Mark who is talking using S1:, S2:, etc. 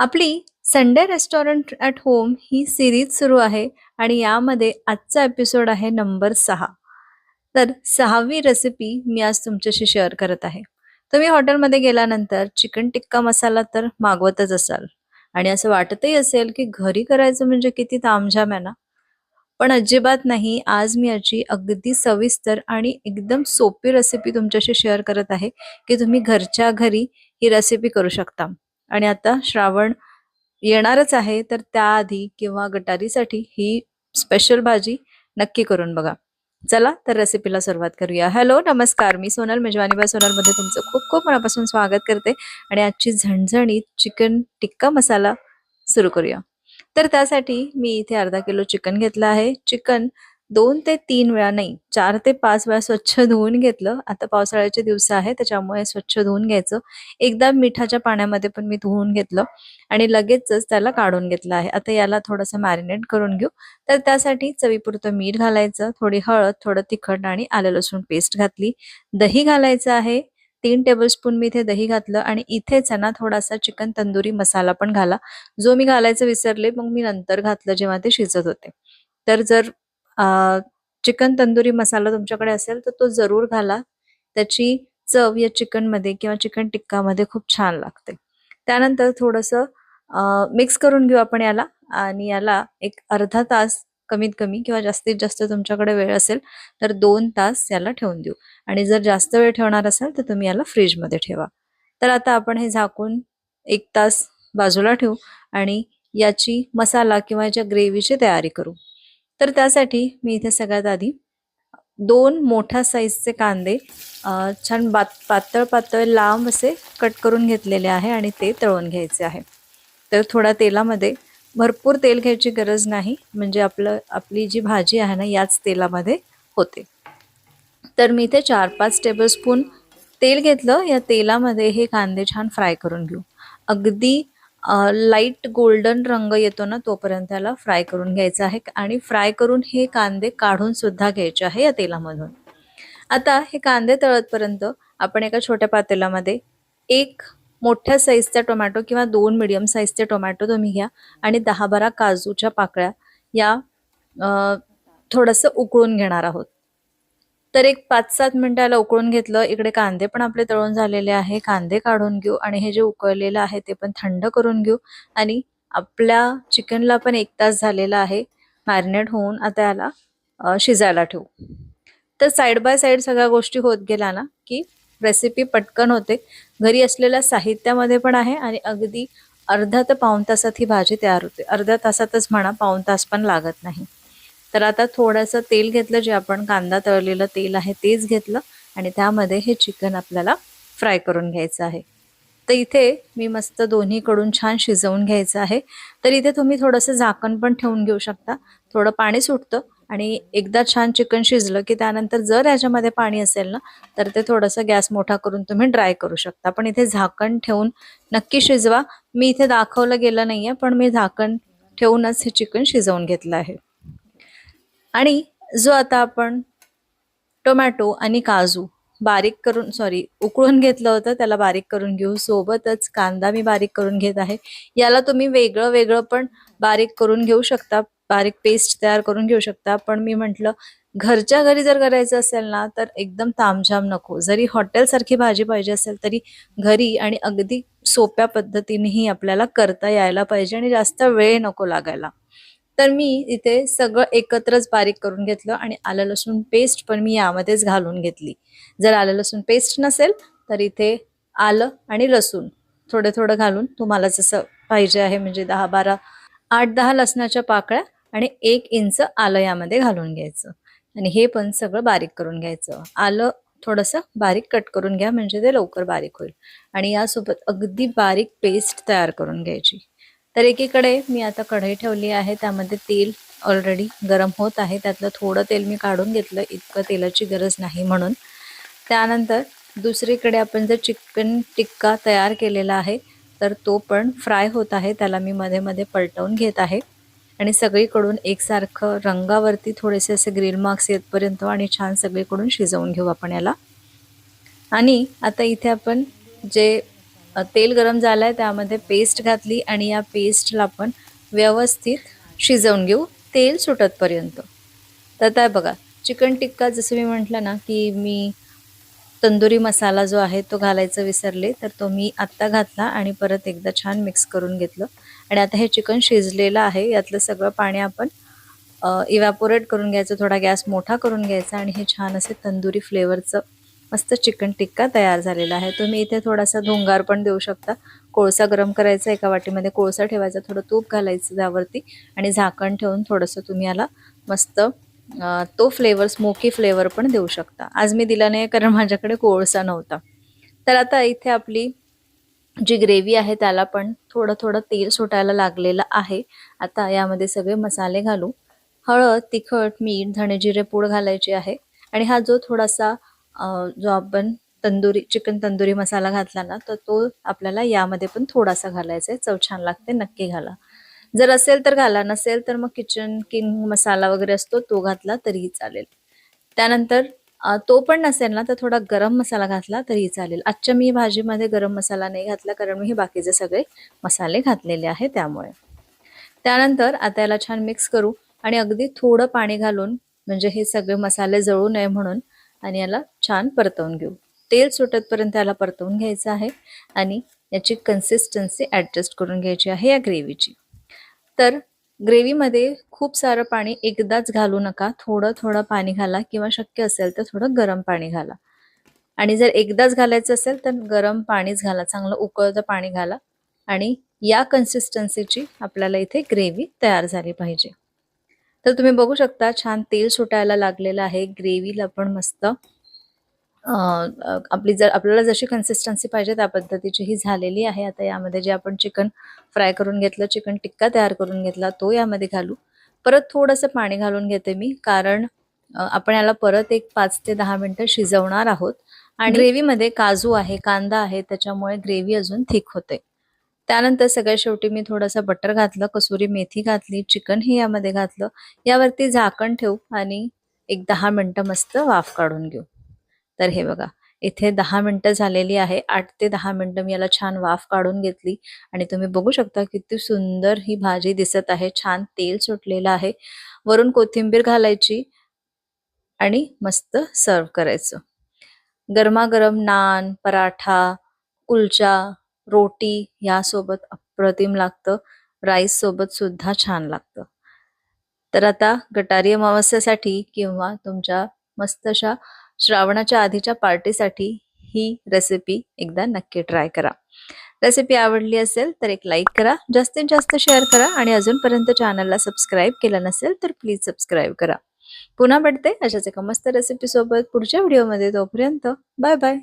S1: आपली Sunday restaurant at home he series सुरू आहे आणि यामध्ये आजचा एपिसोड आहे नंबर 6. तर 6वी रेसिपी मी आज तुमच्याशी शेअर करत आहे. तुम्ही हॉटेलमध्ये गेल्यानंतर चिकन टिक्का मसाला तर मागवतच असाल आणि असं वाटतही असेल की घरी करायचं म्हणजे किती तामझाम आहे ना. पण अजिबात नाही. आज मी याची अगदी सविस्तर आणि एकदम सोपी रेसिपी तुमच्याशी शेअर करत आहे, की तुम्ही घरच्या घरी ही रेसिपी करू शकता. आणि आता श्रावण येणारच आहे, तर त्याआधी किंवा गटारीसाठी ही स्पेशल भाजी नक्की करून बघा. चला तर रेसिपीला सुरुवात करूया. हॅलो, नमस्कार. मी सोनल, मेजवानी बाय सोनलमध्ये तुमचं खूप खूप मनापासून स्वागत करते आणि आजची झणझणीत चिकन टिक्का मसाला सुरू करूया. तर त्यासाठी मी इथे अर्धा किलो चिकन घेतलं आहे. चिकन 2 ते 3 वेळा नाही, 4 ते 5 वेळा स्वच्छ धुवून घेतलं. आता पावसाळ्याचे दिवस आहे त्याच्यामुळे स्वच्छ धुवून घ्यायचं. एकदा मिठाच्या पाण्यामध्ये पण मी धुवून घेतलं आणि लगेचच त्याला काढून घेतलं आहे. आता याला थोडंसं मॅरिनेट करून घेऊ. तर त्यासाठी चवीपुरतं मीठ घालायचं, थोडी हळद, थोडं तिखट आणि आलं लसूण पेस्ट घातली. दही घालायचं आहे. 3 टेबलस्पून मी इथे दही घातलं आणि इथेच आहे ना थोडासा चिकन तंदुरी मसाला पण घाला. जो मी घालायचं विसरले, मग मी नंतर घातलं जेव्हा ते शिजत होते. तर जर चिकन तंदुरी मसाला तुमच्याकडे असेल तर तो जरूर घाला. त्याची चव या चिकनमध्ये किंवा चिकन टिक्कामध्ये खूप छान लागते. त्यानंतर थोडंसं मिक्स करून घेऊ आपण याला आणि याला एक अर्धा तास कमीत कमी किंवा जास्तीत जास्त तुमच्याकडे वेळ असेल तर 2 तास याला ठेवून देऊ आणि जर जास्त वेळ ठेवणार असाल तर तुम्ही याला फ्रीजमध्ये ठेवा. तर आता आपण हे झाकून 1 तास बाजूला ठेवू आणि याची मसाला किंवा याच्या ग्रेव्हीची तयारी करू. तर त्यासाठी मी इथे सगळ्यात आधी 2 मोठ्या साईजचे कांदे छान पातळ पातळ लांब असे कट करून घेतलेले आहे आणि ते तळून घ्यायचे आहे. तर थोडा तेलामध्ये भरपूर तेल घ्यायची गरज नाही, म्हणजे आपली जी भाजी आहे ना याच तेलामध्ये होते. तर मी इथे 4-5 टेबलस्पून तेल घेतलं. या तेलामध्ये हे कांदे छान फ्राय करून घेऊ. अगदी लाईट गोल्डन रंग येतो ना तोपर्यंत त्याला फ्राय करून घ्यायचं आहे आणि फ्राय करून हे कांदे काढून सुद्धा घ्यायचे आहे या तेलामधून. आता हे कांदे तळतपर्यंत आपण एका छोट्या पातेल्यामध्ये 1 मोठ्या साईजचा टोमॅटो किंवा 2 मीडियम साईजचे टोमॅटो तुम्ही घ्या आणि 10-12 काजूच्या पाकळ्या या थोडंसं उकळून घेणार आहोत. तर एक 5-7 मिनिटाला उकळून घेतलं. इकडे कांदे पण आपले तळून झालेले आहे. कांदे काढून घेऊ आणि हे जे उकळलेलं आहे ते पण थंड करून घेऊ आणि आपल्या चिकनला पण 1 तास झालेला आहे मॅरिनेट होऊन. आता याला शिजायला ठेवू. तर साइड बाय साइड सगळ्या गोष्टी होत गेल्या ना की रेसिपी पटकन होते. घरी असलेल्या साहित्यामध्ये पण आहे आणि अगदी अर्धा ते पाऊण तासात ही भाजी तयार होते. अर्ध्या तासातच म्हणा, पाऊण तास पण लागत नाही. तर आता थोडंसं तेल घेतलं, जे आपण कांदा तळलेलं तेल आहे तेच घेतलं आणि त्यामध्ये हे चिकन आपल्याला फ्राय करून घ्यायचं आहे. तर इथे मी मस्त दोन्हीकडून छान शिजवून घ्यायचं आहे. तर इथे तुम्ही थोडंसं झाकण पण ठेवून घेऊ शकता. थोडं पाणी सुटतं आणि एकदा छान चिकन शिजलं की त्यानंतर जर याच्यामध्ये पाणी असेल ना तर ते थोडंसं गॅस मोठा करून तुम्ही ड्राय करू शकता. पण इथे झाकण ठेवून नक्की शिजवा. मी इथे दाखवलं गेलं नाहीये, पण मी झाकण ठेवूनच हे चिकन शिजवून घेतलं आहे. आणि जो आता आपण टोमॅटो आणि काजू बारीक करून उकळून घेतलं होतं त्याला बारीक करून घेऊ. सोबतच कांदा मी बारीक करून घेत आहे. याला तुम्ही वेगळं वेगळं पण बारीक करून घेऊ शकता, बारीक पेस्ट तयार करून घेऊ शकता. पण मी म्हटलं घरच्या घरी जर करायचं असेल ना तर एकदम तामझाम नको. जरी हॉटेलसारखी भाजी पाहिजे असेल तरी घरी आणि अगदी सोप्या पद्धतीनेही आपल्याला करता यायला पाहिजे आणि जास्त वेळ नको लागायला. तर मी इथे सगळं एकत्रच बारीक करून घेतलं आणि आलं लसूण पेस्ट पण मी यामध्येच घालून घेतली. जर आलं लसूण पेस्ट नसेल तर इथे आलं आणि लसूण थोडं थोडं घालून तुम्हाला जसं पाहिजे आहे, म्हणजे 10-12 8-10 लसणाच्या पाकळ्या आणि 1 इंच आलं यामध्ये घालून घ्यायचं आणि हे पण सगळं बारीक करून घ्यायचं. आलं थोडंसं बारीक कट करून घ्या म्हणजे ते लवकर बारीक होईल आणि यासोबत अगदी बारीक पेस्ट तयार करून घ्यायची. तर एकीकडे मी आता कढई ठेवली आहे. त्यामध्ये तेल ऑलरेडी गरम होत आहे. त्यातलं थोडं तेल मी काढून घेतलं, इतकं तेलाची गरज नाही म्हणून. त्यानंतर दुसरीकडे आपण जर चिकन टिक्का तयार केलेला आहे तर तो पण फ्राय होत आहे. त्याला मी मध्ये मध्ये पलटवून घेत आहे आणि सगळीकडून एकसारखं रंगावरती थोडेसे असे ग्रीन मार्क्स येतपर्यंत आणि छान सगळीकडून शिजवून घेऊ आपण याला. आणि आता इथे आपण जे तेल गरम झालंय, त्यामध्ये पेस्ट घातली आणि या पेस्टला आपण व्यवस्थित शिजवून घेऊ तेल सुटतपर्यंत. तर आता बघा, चिकन टिक्का जसं मी म्हटलं ना, की मी तंदुरी मसाला जो आहे तो घालायचा विसरले, तर तो मी आत्ता घातला आणि परत एकदा छान मिक्स करून घेतलं. आणि आता हे चिकन शिजलेलं आहे, यातलं सगळं पाणी आपण इव्हॅपोरेट करून घ्यायचं, थोडा गॅस मोठा करून घ्यायचा आणि हे छान असे तंदुरी फ्लेवरचं मस्त चिकन टिक्का तयार झालेला आहे. तुम्ही इथे थोडासा धुंगार पण देऊ शकता. कोळसा गरम करायचा, एका वाटीमध्ये कोळसा ठेवायचा, थोडं तूप घालायचं त्यावरती आणि झाकण ठेवून थोडंसं तुम्ही याला मस्त तो फ्लेवर, स्मोकी फ्लेवर पण देऊ शकता. आज मी दिला नाही कारण माझ्याकडे कोळसा नव्हता. तर आता इथे आपली जी ग्रेव्ही आहे त्याला पण थोडं थोडं तेल सुटायला लागलेलं आहे. आता यामध्ये सगळे मसाले घालू. हळद, तिखट, मीठ, धणे जिरे पूड घालायची आहे आणि हा जो थोडासा जो आपण चिकन तंदुरी मसाला घातला ना, तर तो आपल्याला यामध्ये पण थोडासा घालायचा आहे. चव छान लागते, नक्की घाला. जर असेल तर घाला, नसेल तर मग किचन किंग मसाला वगैरे असतो तो घातला तरीही चालेल. त्यानंतर तो पण नसेल ना, तर थोडा गरम मसाला घातला तरीही चालेल. आजच्या मी भाजीमध्ये गरम मसाला नाही घातला कारण मी हे बाकीचे सगळे मसाले घातलेले आहे त्यामुळे. त्यानंतर आता याला छान मिक्स करू आणि अगदी थोडं पाणी घालून, म्हणजे हे सगळे मसाले जळू नये म्हणून, आणि याला छान परतवून घेऊ. तेल सुटतपर्यंत याला परतवून घ्यायचं आहे आणि याची कन्सिस्टन्सी ॲडजस्ट करून घ्यायची आहे या ग्रेव्हीची. तर ग्रेव्हीमध्ये खूप सारं पाणी एकदाच घालू नका. थोडं थोडं पाणी घाला किंवा शक्य असेल तर थोडं गरम पाणी घाला. आणि जर एकदाच घालायचं असेल तर गरम पाणीच घाला, चांगलं उकळतं पाणी घाला. आणि या कन्सिस्टन्सीची आपल्याला इथे ग्रेव्ही तयार झाली पाहिजे. तर तुम्ही बघू शकता छान तेल सुटायला लागलेलं आहे. ग्रेव्हीला पण मस्त आपल्याला जशी कन्सिस्टन्सी पाहिजे त्या पद्धतीची ही झालेली आहे. आता यामध्ये जे आपण चिकन फ्राय करून घेतलं, चिकन टिक्का तयार करून घेतला, तो यामध्ये घालू. परत थोडंसं पाणी घालून घेते मी, कारण आपण याला परत एक 5 ते 10 मिनिटं शिजवणार आहोत आणि ग्रेव्हीमध्ये काजू आहे, कांदा आहे, त्याच्यामुळे ग्रेव्ही अजून थिक होते. त्यानंतर सगळ्यात शेवटी मी थोडंसं बटर घातलं, कसुरी मेथी घातली, चिकन हे यामध्ये घातलं. यावरती झाकण ठेवू आणि एक 10 मिनिटं मस्त वाफ काढून घेऊ. तर हे बघा, इथे 10 मिनिटं झालेली आहे. 8 ते 10 मिनिटं मी याला छान वाफ काढून घेतली आणि तुम्ही बघू शकता किती सुंदर ही भाजी दिसत आहे. छान तेल सुटलेलं आहे. वरून कोथिंबीर घालायची आणि मस्त सर्व्ह करायचं. गरमागरम नान, पराठा, कुलचा, रोटी यासोबत अप्रतिम लागतं. राईस सोबत सुद्धा छान लागतं. तर आता गटारी अमावस्येसाठी किंवा तुमच्या मस्त अशा श्रावणाच्या आधीच्या पार्टीसाठी ही रेसिपी एकदा नक्की ट्राय करा. रेसिपी आवडली असेल तर एक लाईक करा, जास्तीत जास्त शेअर करा आणि अजूनपर्यंत चॅनलला सबस्क्राईब केलं नसेल तर प्लीज सबस्क्राईब करा. पुन्हा भेटते अशाच एका मस्त रेसिपी सोबत पुढच्या व्हिडिओमध्ये. तोपर्यंत बाय बाय.